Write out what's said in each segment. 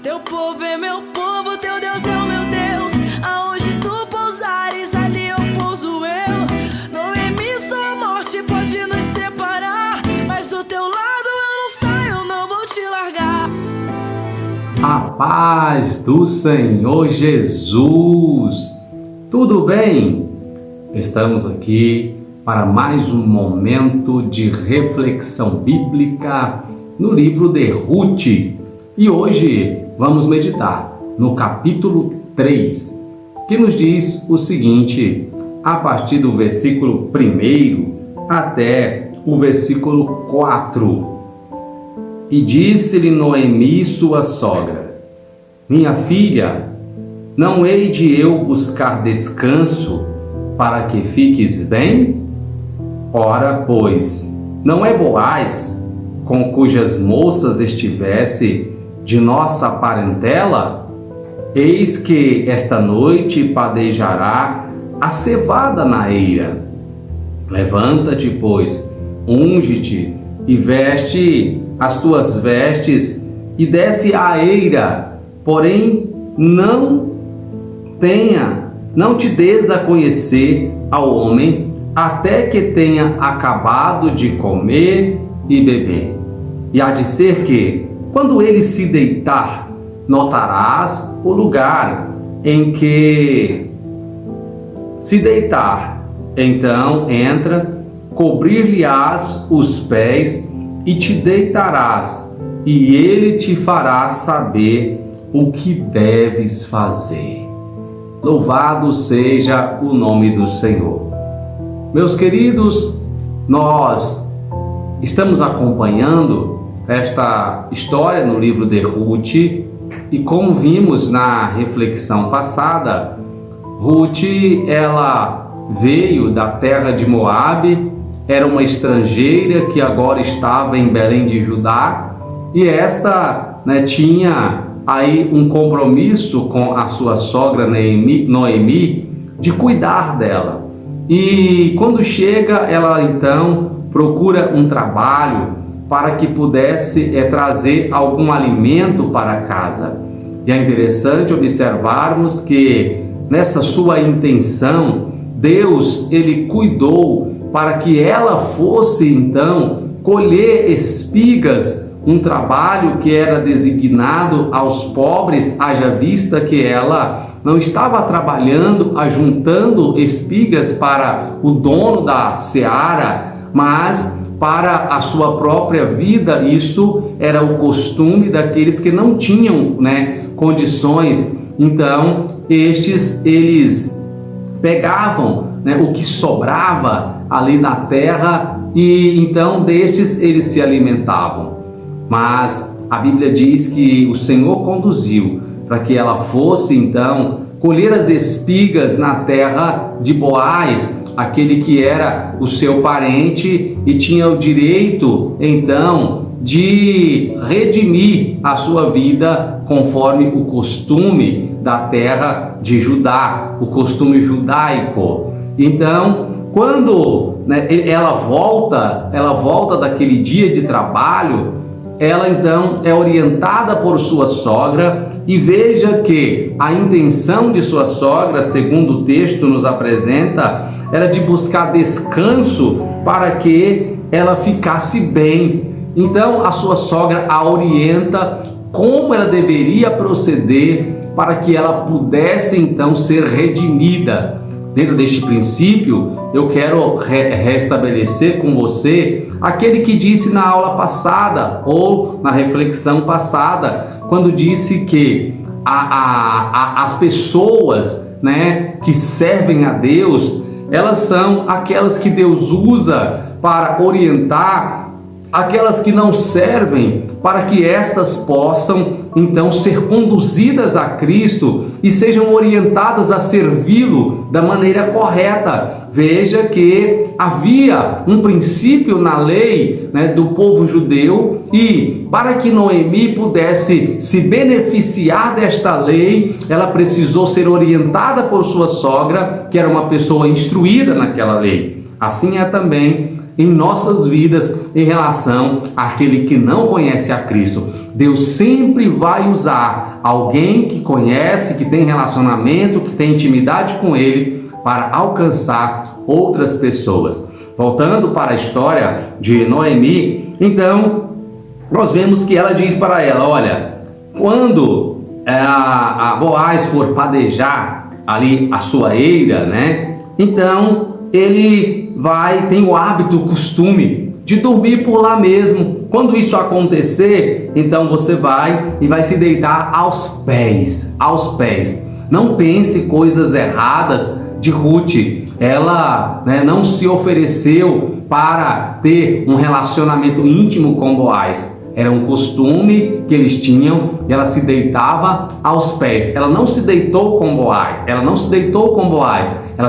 Teu povo é meu povo, teu Deus é o meu Deus. Aonde tu pousares, ali eu pouso eu. Noemi, sua morte pode nos separar, mas do teu lado eu não saio, eu não vou te largar. A paz do Senhor Jesus! Tudo bem? Estamos aqui para mais um momento de reflexão bíblica no livro de Ruth. E hoje vamos meditar no capítulo 3, que nos diz o seguinte, a partir do versículo 1 até o versículo 4. E disse-lhe Noemi, sua sogra: minha filha, não hei de eu buscar descanso para que fiques bem? Ora, pois, não é Boaz, com cujas moças estivesse de nossa parentela? Eis que esta noite padejará a cevada na eira. Levanta-te, pois, unge-te e veste as tuas vestes e desce à eira, porém não te des a conhecer ao homem até que tenha acabado de comer e beber. E há de ser que, quando ele se deitar, notarás o lugar em que se deitar. Então entra, cobrir-lhe-ás os pés e te deitarás, e ele te fará saber o que deves fazer. Louvado seja o nome do Senhor. Meus queridos, nós estamos acompanhando esta história no livro de Ruth, e como vimos na reflexão passada, Ruth, ela veio da terra de Moabe, era uma estrangeira que agora estava em Belém de Judá, e esta tinha aí um compromisso com a sua sogra Noemi de cuidar dela. E quando chega, ela então procura um trabalho para que pudesse trazer algum alimento para casa. E é interessante observarmos que nessa sua intenção, Deus, ele cuidou para que ela fosse então colher espigas, um trabalho que era designado aos pobres, haja vista que ela não estava trabalhando, ajuntando espigas para o dono da seara, mas para a sua própria vida. Isso era o costume daqueles que não tinham condições. Então, eles pegavam o que sobrava ali na terra e então destes eles se alimentavam. Mas a Bíblia diz que o Senhor conduziu para que ela fosse então colher as espigas na terra de Boaz, aquele que era o seu parente e tinha o direito então de redimir a sua vida conforme o costume da terra de Judá, o costume judaico. Então, quando ela volta daquele dia de trabalho, ela então é orientada por sua sogra, e veja que a intenção de sua sogra, segundo o texto nos apresenta, era de buscar descanso para que ela ficasse bem. Então a sua sogra a orienta como ela deveria proceder para que ela pudesse então ser redimida. Dentro deste princípio, eu quero restabelecer com você aquele que disse na aula passada ou na reflexão passada, quando disse que as pessoas que servem a Deus, elas são aquelas que Deus usa para orientar aquelas que não servem, para que estas possam então ser conduzidas a Cristo e sejam orientadas a servi-lo da maneira correta. Veja que havia um princípio na lei do povo judeu, e para que Noemi pudesse se beneficiar desta lei, ela precisou ser orientada por sua sogra, que era uma pessoa instruída naquela lei. Assim é também em nossas vidas em relação àquele que não conhece a Cristo. Deus sempre vai usar alguém que conhece, que tem relacionamento, que tem intimidade com Ele para alcançar outras pessoas. Voltando para a história de Noemi, então nós vemos que ela diz para ela: olha, quando a Boaz for padejar ali a sua eira, né? Então ele tem o hábito, o costume de dormir por lá mesmo. Quando isso acontecer, então você vai e vai se deitar aos pés. Não pense coisas erradas de Ruth. Ela, não se ofereceu para ter um relacionamento íntimo com Boaz. Era um costume que eles tinham e ela se deitava aos pés. Ela não se deitou com Boaz, ela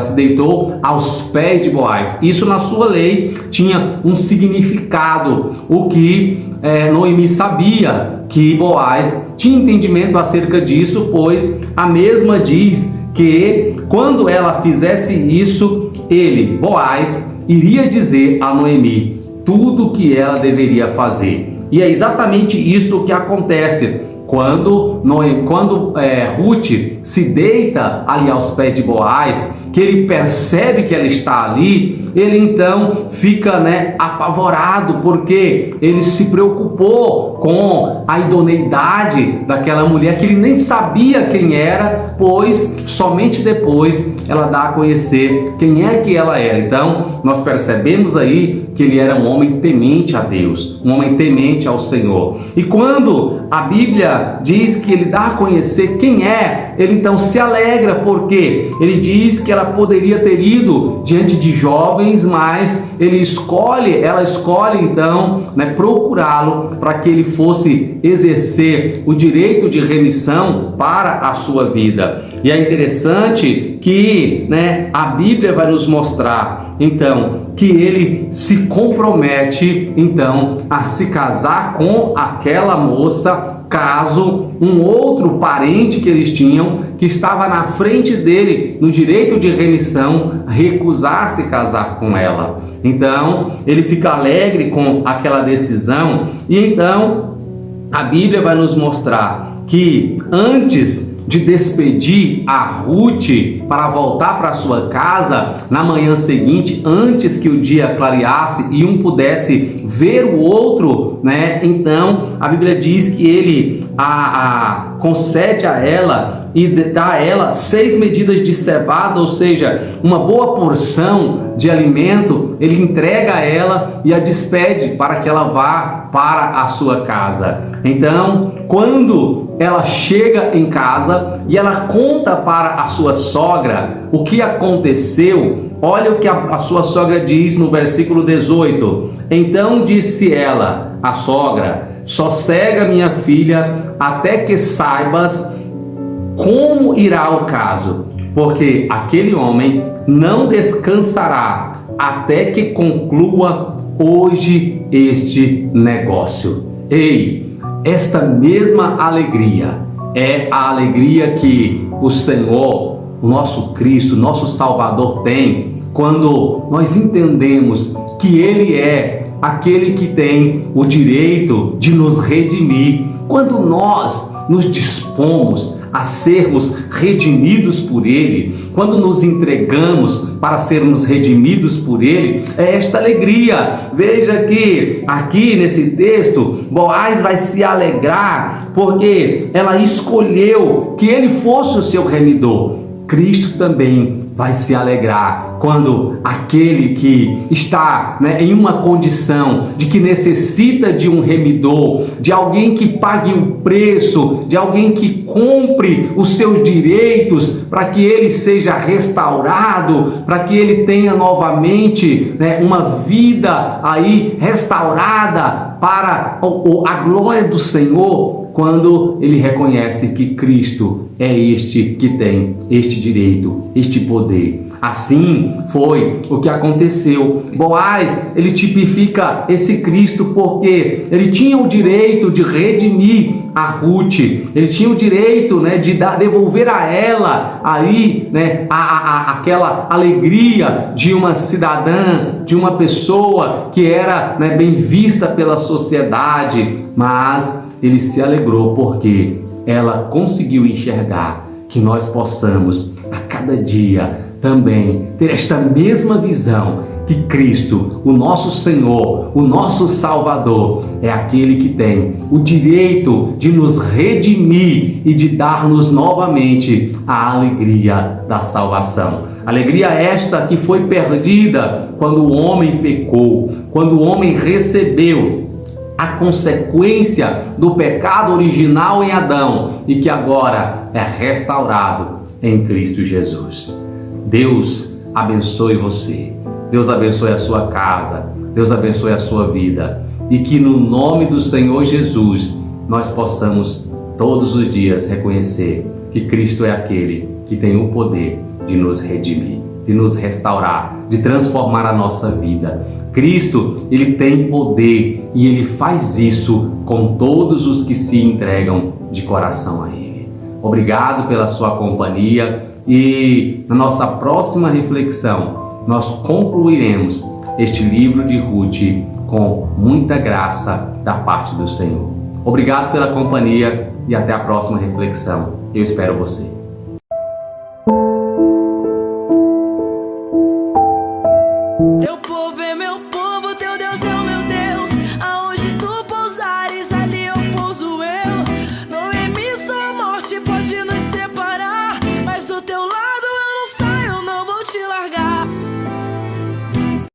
se deitou aos pés de Boaz. Isso na sua lei tinha um significado. O que Noemi sabia que Boaz tinha entendimento acerca disso, pois a mesma diz que quando ela fizesse isso, Boaz, iria dizer a Noemi tudo o que ela deveria fazer. E é exatamente isto que acontece quando Ruth se deita ali aos pés de Boaz, que ele percebe que ela está ali, ele então fica apavorado, porque ele se preocupou com a idoneidade daquela mulher que ele nem sabia quem era, pois somente depois ela dá a conhecer quem é que ela era. Então nós percebemos aí que ele era um homem temente a Deus, um homem temente ao Senhor. E quando a Bíblia diz que ele dá a conhecer quem é, ele então se alegra, porque ele diz que ela poderia ter ido diante de jovens, mas ela escolhe então procurá-lo para que ele fosse exercer o direito de remissão para a sua vida. E é interessante que a Bíblia vai nos mostrar então que ele se compromete então a se casar com aquela moça, caso um outro parente que eles tinham, que estava na frente dele no direito de remissão, recusasse casar com ela. Então ele fica alegre com aquela decisão. E então a Bíblia vai nos mostrar que antes de despedir a Ruth para voltar para sua casa na manhã seguinte, antes que o dia clareasse e um pudesse ver o outro, então a Bíblia diz que ele concede a ela e dá a ela 6 medidas de cevada, ou seja, uma boa porção de alimento. Ele entrega a ela e a despede para que ela vá para a sua casa. Então, quando ela chega em casa e ela conta para a sua sogra o que aconteceu, olha o que a sua sogra diz no versículo 18. Então disse ela, a sogra: sossega, minha filha, até que saibas como irá o caso, porque aquele homem não descansará até que conclua hoje este negócio. Ei, esta mesma alegria é a alegria que o Senhor, o nosso Cristo, nosso Salvador tem quando nós entendemos que Ele é aquele que tem o direito de nos redimir. Quando nós nos dispomos a sermos redimidos por Ele, quando nos entregamos para sermos redimidos por Ele, é esta alegria. Veja que aqui nesse texto, Boaz vai se alegrar porque ela escolheu que ele fosse o seu remidor. Cristo também vai se alegrar quando aquele que está em uma condição de que necessita de um remidor, de alguém que pague o preço, de alguém que compre os seus direitos para que ele seja restaurado, para que ele tenha novamente uma vida aí restaurada para a glória do Senhor. Quando ele reconhece que Cristo é este que tem este direito, este poder. Assim foi o que aconteceu. Boaz, ele tipifica esse Cristo porque ele tinha o direito de redimir a Ruth, ele tinha o direito, né, de devolver a ela aí, né, aquela alegria de uma cidadã, de uma pessoa que era, né, bem vista pela sociedade, mas ele se alegrou porque ela conseguiu enxergar que nós possamos a cada dia também ter esta mesma visão que Cristo, o nosso Senhor, o nosso Salvador, é aquele que tem o direito de nos redimir e de dar-nos novamente a alegria da salvação. Alegria esta que foi perdida quando o homem pecou, quando o homem recebeu a consequência do pecado original em Adão e que agora é restaurado em Cristo Jesus. Deus abençoe você, Deus abençoe a sua casa, Deus abençoe a sua vida e que no nome do Senhor Jesus nós possamos todos os dias reconhecer que Cristo é aquele que tem o poder de nos redimir, de nos restaurar, de transformar a nossa vida. Cristo, ele tem poder e ele faz isso com todos os que se entregam de coração a ele. Obrigado pela sua companhia e na nossa próxima reflexão nós concluiremos este livro de Ruth com muita graça da parte do Senhor. Obrigado pela companhia e até a próxima reflexão. Eu espero você.